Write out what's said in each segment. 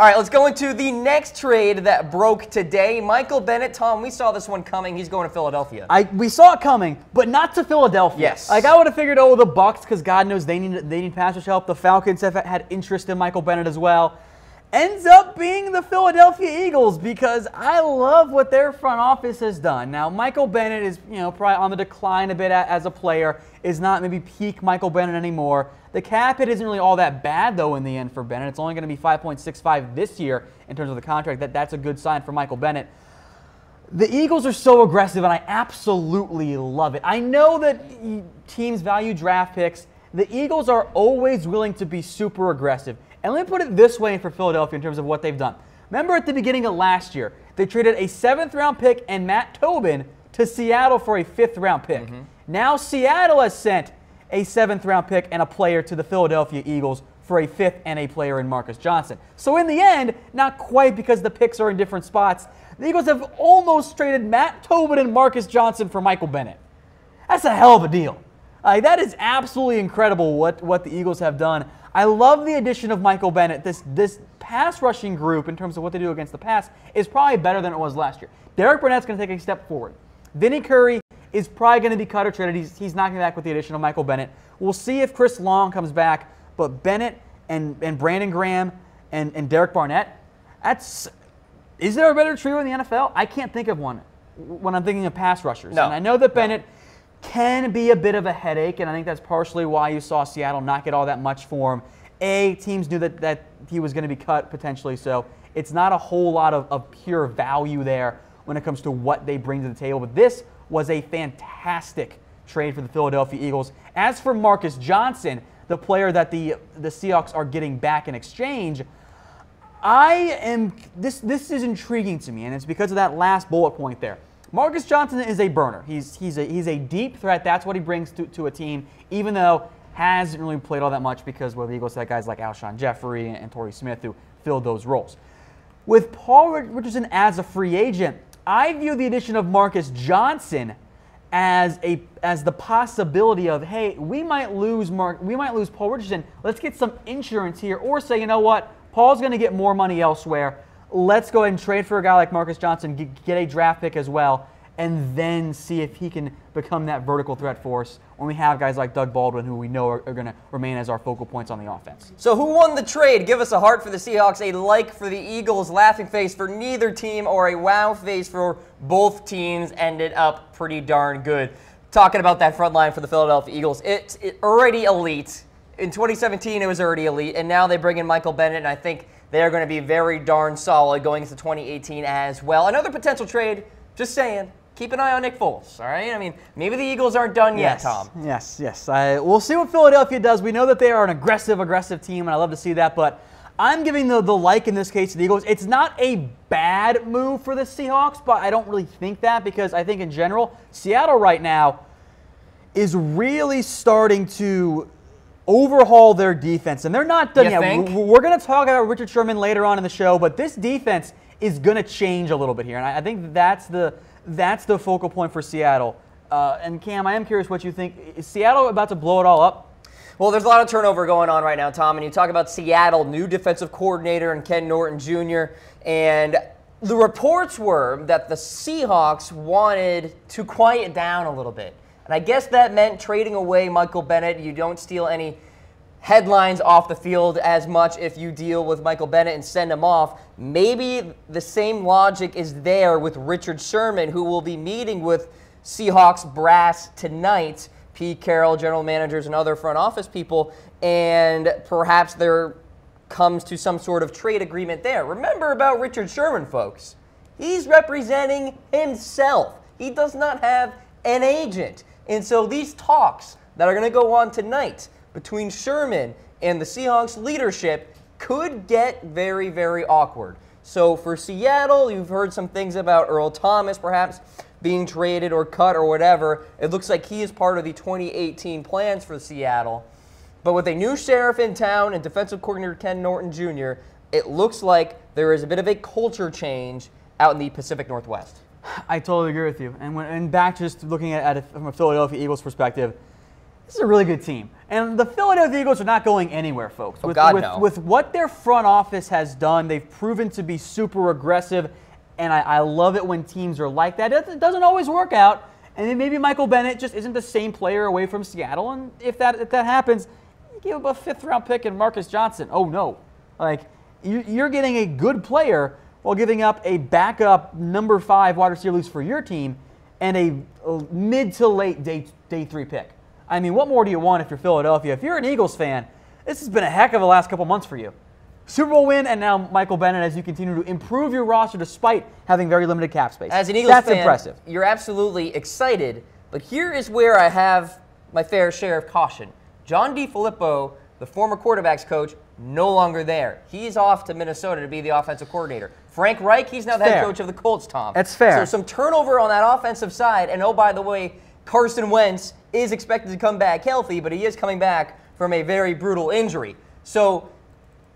All right, let's go into the next trade that broke today. Michael Bennett, Tom, we saw this one coming. He's going to Philadelphia. We saw it coming, but not to Philadelphia. Yes. Like, I would have figured, the Bucs, because God knows they need pass rush help. The Falcons have had interest in Michael Bennett as well. Ends up being the Philadelphia Eagles because I love what their front office has done. Now, Michael Bennett is, probably on the decline a bit as a player, is not maybe peak Michael Bennett anymore. The cap hit isn't really all that bad, though, in the end for Bennett. It's only going to be $5.65 this year in terms of the contract. That's a good sign for Michael Bennett. The Eagles are so aggressive, and I absolutely love it. I know that teams value draft picks. The Eagles are always willing to be super aggressive. And let me put it this way for Philadelphia in terms of what they've done. Remember at the beginning of last year, they traded a 7th-round pick and Matt Tobin to Seattle for a 5th-round pick. Now Seattle has sent a 7th-round pick and a player to the Philadelphia Eagles for a 5th and a player in Marcus Johnson. So in the end, not quite because the picks are in different spots, the Eagles have almost traded Matt Tobin and Marcus Johnson for Michael Bennett. That's a hell of a deal. That is absolutely incredible what the Eagles have done. I love the addition of Michael Bennett. This pass rushing group, in terms of what they do against the pass, is probably better than it was last year. Derek Burnett's going to take a step forward. Vinny Curry is probably going to be cut or traded. He's not going back with the addition of Michael Bennett. We'll see if Chris Long comes back, but Bennett and Brandon Graham and Derek Barnett, is there a better trio in the NFL? I can't think of one when I'm thinking of pass rushers. No. And I know that Bennett can be a bit of a headache, and I think that's partially why you saw Seattle not get all that much for him. Teams knew that he was going to be cut potentially, so it's not a whole lot of pure value there when it comes to what they bring to the table. But this was a fantastic trade for the Philadelphia Eagles. As for Marcus Johnson, the player that the Seahawks are getting back in exchange, this is intriguing to me, and it's because of that last bullet point there. Marcus Johnson is a burner. He's a deep threat. That's what he brings to a team, even though hasn't really played all that much because the Eagles had guys like Alshon Jeffrey and Torrey Smith who filled those roles. With Paul Richardson as a free agent, I view the addition of Marcus Johnson as the possibility of, hey, we might lose Paul Richardson. Let's get some insurance here, or say, you know what, Paul's going to get more money elsewhere. Let's go ahead and trade for a guy like Marcus Johnson, get a draft pick as well, and then see if he can become that vertical threat for us when we have guys like Doug Baldwin, who we know are going to remain as our focal points on the offense. So who won the trade? Give us a heart for the Seahawks, a like for the Eagles, laughing face for neither team, or a wow face for both teams. Ended up pretty darn good. Talking about that front line for the Philadelphia Eagles, it's already elite. In 2017, it was already elite, and now they bring in Michael Bennett, and I think they're going to be very darn solid going into 2018 as well. Another potential trade, just saying, keep an eye on Nick Foles, all right? I mean, maybe the Eagles aren't done yet, Tom. Yes. We'll see what Philadelphia does. We know that they are an aggressive team, and I love to see that, but I'm giving the like in this case to the Eagles. It's not a bad move for the Seahawks, but I don't really think that because I think in general, Seattle right now is really starting to overhaul their defense, and they're not done yet. We're going to talk about Richard Sherman later on in the show, but this defense is going to change a little bit here, and I think that's the focal point for Seattle. And Cam, I am curious what you think. Is Seattle about to blow it all up? Well, there's a lot of turnover going on right now, Tom, and you talk about Seattle, new defensive coordinator and Ken Norton Jr., and the reports were that the Seahawks wanted to quiet down a little bit. And I guess that meant trading away Michael Bennett. You don't steal any headlines off the field as much if you deal with Michael Bennett and send him off. Maybe the same logic is there with Richard Sherman, who will be meeting with Seahawks brass tonight, Pete Carroll, general managers, and other front office people, and perhaps there comes to some sort of trade agreement there. Remember about Richard Sherman, folks. He's representing himself. He does not have an agent. And so these talks that are going to go on tonight between Sherman and the Seahawks leadership could get very, very awkward. So for Seattle, you've heard some things about Earl Thomas perhaps being traded or cut or whatever. It looks like he is part of the 2018 plans for Seattle. But with a new sheriff in town and defensive coordinator Ken Norton Jr., it looks like there is a bit of a culture change out in the Pacific Northwest. I totally agree with you. And back just looking at it from a Philadelphia Eagles perspective, this is a really good team. And the Philadelphia Eagles are not going anywhere, folks. No. With what their front office has done, they've proven to be super aggressive, and I love it when teams are like that. It doesn't always work out, and then maybe Michael Bennett just isn't the same player away from Seattle, and if that happens, you give him a 5th-round pick in Marcus Johnson. Oh, no. Like, you're getting a good player while giving up a backup number 5 wide receiver loose for your team and a mid to late day 3 pick. I mean, what more do you want if you're Philadelphia? If you're an Eagles fan, this has been a heck of a last couple months for you. Super Bowl win, and now Michael Bennett as you continue to improve your roster despite having very limited cap space. As an Eagles fan, impressive. You're absolutely excited, but here is where I have my fair share of caution. John DeFilippo, the former quarterbacks coach, no longer there. He's off to Minnesota to be the offensive coordinator. Frank Reich, he's now the head coach of the Colts, Tom. That's fair. So some turnover on that offensive side, and oh, by the way, Carson Wentz is expected to come back healthy, but he is coming back from a very brutal injury. So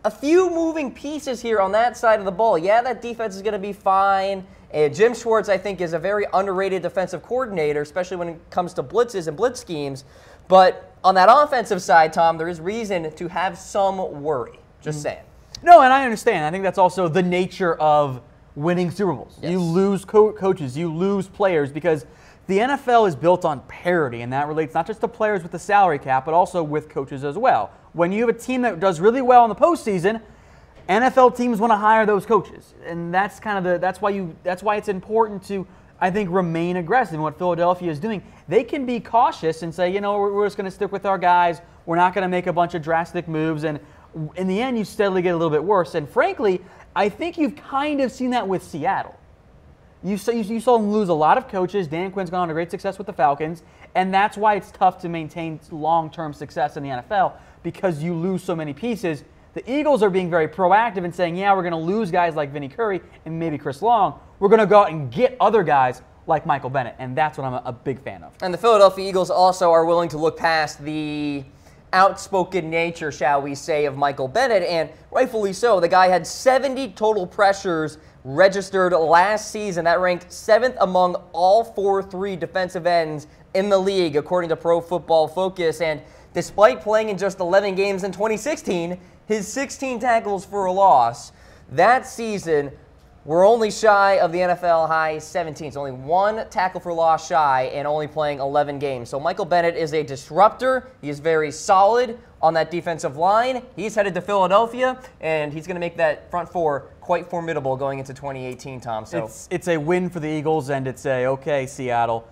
a few moving pieces here on that side of the ball. Yeah, that defense is going to be fine. And Jim Schwartz, I think, is a very underrated defensive coordinator, especially when it comes to blitzes and blitz schemes. But on that offensive side, Tom, there is reason to have some worry. Just saying. No, and I understand. I think that's also the nature of winning Super Bowls. Yes. You lose coaches, you lose players, because the NFL is built on parity, and that relates not just to players with the salary cap, but also with coaches as well. When you have a team that does really well in the postseason, NFL teams want to hire those coaches, and that's kind of that's why it's important to, I think, remain aggressive in what Philadelphia is doing. They can be cautious and say, you know, we're just going to stick with our guys. We're not going to make a bunch of drastic moves, and in the end, you steadily get a little bit worse. And frankly, I think you've kind of seen that with Seattle. You saw them lose a lot of coaches. Dan Quinn's gone on to great success with the Falcons, and that's why it's tough to maintain long-term success in the NFL, because you lose so many pieces. The Eagles are being very proactive and saying, yeah, we're going to lose guys like Vinny Curry and maybe Chris Long. We're going to go out and get other guys like Michael Bennett, and that's what I'm a big fan of. And the Philadelphia Eagles also are willing to look past the outspoken nature, shall we say, of Michael Bennett, and rightfully so. The guy had 70 total pressures registered last season. That ranked 7th among all 4-3 defensive ends in the league, according to Pro Football Focus. And despite playing in just 11 games in 2016, his 16 tackles for a loss that season were only shy of the NFL high 17. So only 1 tackle for loss shy and only playing 11 games. So Michael Bennett is a disruptor. He is very solid on that defensive line. He's headed to Philadelphia, and he's going to make that front four quite formidable going into 2018, Tom. So it's a win for the Eagles, and it's okay, Seattle.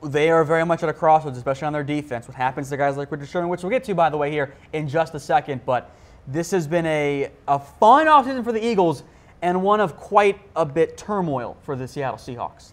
They are very much at a crossroads, especially on their defense. What happens to guys like Richard Sherman, which we'll get to, by the way, here in just a second. But this has been a fun offseason for the Eagles, and one of quite a bit turmoil for the Seattle Seahawks.